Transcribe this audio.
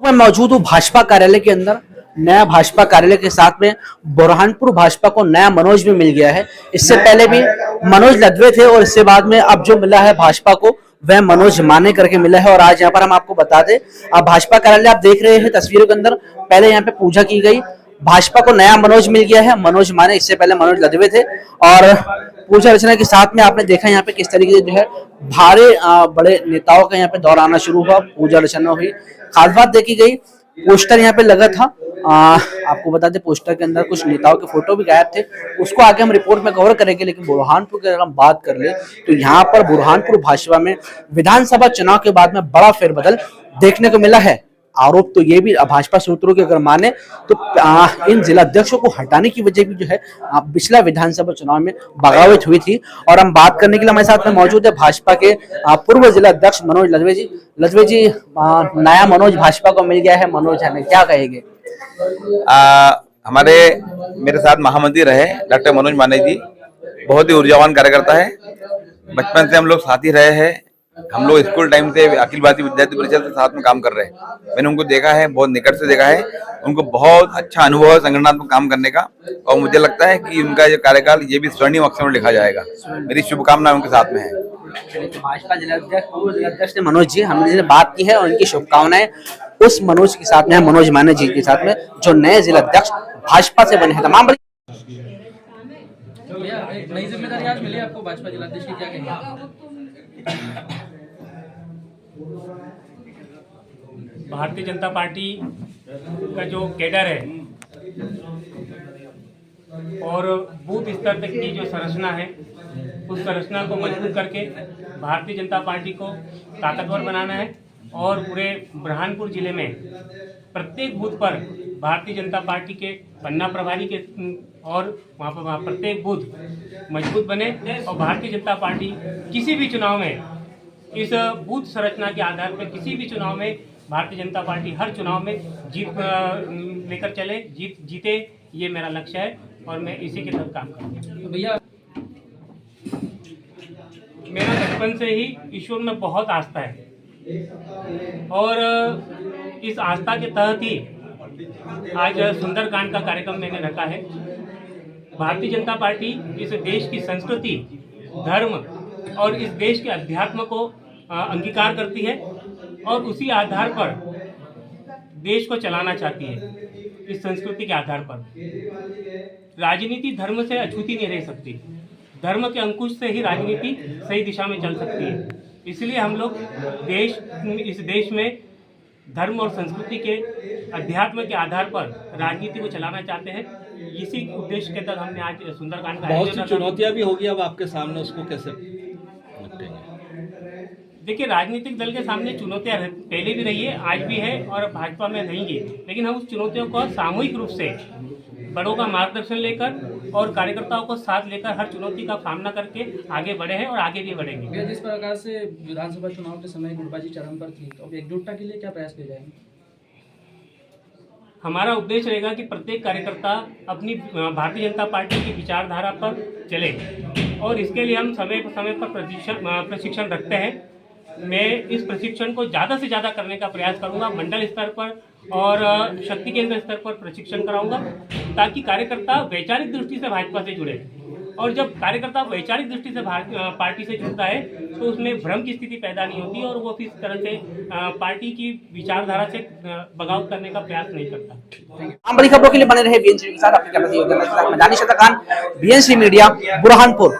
मैं मौजूद हूँ भाजपा कार्यालय के अंदर। नया भाजपा कार्यालय के साथ में बुरहानपुर भाजपा को नया मनोज भी मिल गया है। इससे पहले भी मनोज लदवे थे और इससे बाद में अब जो मिला है भाजपा को वह मनोज माने करके मिला है। और आज यहाँ पर हम आपको बता दें, अब भाजपा कार्यालय आप देख रहे हैं तस्वीरों के अंदर, पहले यहाँ पे पूजा की गई, भाजपा को नया मनोज मिल गया है, मनोज माने, इससे पहले मनोज लदवे थे। और पूजा अर्चना के साथ में आपने देखा यहाँ पे किस तरीके से जो है भारे बड़े नेताओं का यहाँ पे दौर आना शुरू हुआ, पूजा अर्चना हुई, खास बात देखी गई, पोस्टर यहाँ पे लगा था। आपको बता दें पोस्टर के अंदर कुछ नेताओं के फोटो भी गायब थे, उसको आगे हम रिपोर्ट में कवर करेंगे। लेकिन बुरहानपुर की अगर हम बात कर ले तो यहाँ पर बुरहानपुर भाजपा में विधानसभा चुनाव के बाद में बड़ा फेरबदल देखने को मिला है। आरोप तो ये भी भाजपा सूत्रों के अगर माने तो इन जिलाध्यक्षों को हटाने की वजह भी जो है पिछला विधानसभा चुनाव में बगावत हुई थी। और हम बात करने के लिए हमारे साथ में मौजूद है भाजपा के पूर्व जिलाध्यक्ष मनोज लदवे जी। लदवे जी, नया मनोज भाजपा को मिल गया है, मनोज है, क्या कहेंगे? हमारे मेरे साथ महामंत्री रहे डॉक्टर मनोज माने जी, बहुत ही ऊर्जावान कार्यकर्ता है। बचपन से हम लोग साथी रहे हैं। हम लोग स्कूल टाइम से अखिल भारतीय विद्यार्थी परिषद के साथ में काम कर रहे हैं। मैंने उनको देखा है, बहुत निकट से देखा है। उनको बहुत अच्छा अनुभव है संगठनात्मक काम करने का, और मुझे लगता है कि उनका ये कार्यकाल ये भी स्वर्णिम अक्षर में लिखा जाएगा। मेरी शुभकामनाएं उनके साथ में है। भाजपा जिलाध्यक्ष पूर्व जिलाध्यक्ष मानोज जी, हमने बात की है और उनकी शुभकामनाएं उस मनोज के साथ में, मनोज माने जी के साथ में जो नए जिलाध्यक्ष भाजपा से बने हैं। तमाम एक नई जिम्मेदारी आज मिली आपको भाजपा जिलाध्यक्ष की, क्या कहेंगे? भारतीय जनता पार्टी का जो कैडर है और बूथ स्तर तक की जो संरचना है, उस संरचना को मजबूत करके भारतीय जनता पार्टी को ताकतवर बनाना है और पूरे बुरहानपुर जिले में प्रत्येक बूथ पर भारतीय जनता पार्टी के पन्ना प्रभारी के और वहाँ पर प्रत्येक बूथ मजबूत बने और भारतीय जनता पार्टी किसी भी चुनाव में इस बूथ संरचना के आधार पर किसी भी चुनाव में भारतीय जनता पार्टी हर चुनाव में जीत लेकर चले, जीते, ये मेरा लक्ष्य है और मैं इसी के तहत काम करूँगा। भैया, मेरा बचपन से ही ईश्वर में बहुत आस्था है और इस आस्था के तहत ही आज सुंदरकांड का कार्यक्रम मैंने रखा है। भारतीय जनता पार्टी इस देश की संस्कृति, धर्म और इस देश के अध्यात्म को अंगीकार करती है और उसी आधार पर देश को चलाना चाहती है। इस संस्कृति के आधार पर राजनीति धर्म से अछूती नहीं रह सकती। धर्म के अंकुश से ही राजनीति सही दिशा में चल सकती है। इसलिए हम लोग इस देश में धर्म और संस्कृति के अध्यात्म के आधार पर राजनीति को चलाना चाहते हैं। इसी उद्देश्य के तहत हमने आज सुंदरकांड का बहुत सी चुनौतियां भी होगी अब आपके सामने, उसको कैसे निपटेंगे? देखिए, राजनीतिक दल के सामने चुनौतियां पहले भी रही है, आज भी है और भाजपा में रहेंगी। लेकिन हम उस चुनौतियों को सामूहिक रूप से बड़ों का मार्गदर्शन लेकर और कार्यकर्ताओं को साथ लेकर हर चुनौती का सामना करके आगे बढ़े हैं और आगे भी बढ़ेंगे। जिस प्रकार से विधानसभा चुनाव के समय गुटबाजी चरम पर थी, तो अब एकजुटता के लिए क्या प्रयास किए जाएंगे? हमारा उद्देश्य रहेगा कि प्रत्येक कार्यकर्ता अपनी भारतीय जनता पार्टी की विचारधारा पर चले और इसके लिए हम समय पर प्रशिक्षण रखते हैं। मैं इस प्रशिक्षण को ज़्यादा से ज़्यादा करने का प्रयास करूंगा। मंडल स्तर पर और शक्ति केंद्र स्तर पर प्रशिक्षण कराऊंगा ताकि कार्यकर्ता वैचारिक दृष्टि से भाजपा से जुड़े। और जब कार्यकर्ता वैचारिक दृष्टि से पार्टी से जुड़ता है तो उसमें भ्रम की स्थिति पैदा नहीं होती और वो इस तरह से पार्टी की विचारधारा से बगावत करने का प्रयास नहीं करता। बड़ी खबरों के लिए बने रहे बीएनसी के साथ। अपने कैमरा मैदानी शतकान, बीएनसी मीडिया, बुरहानपुर।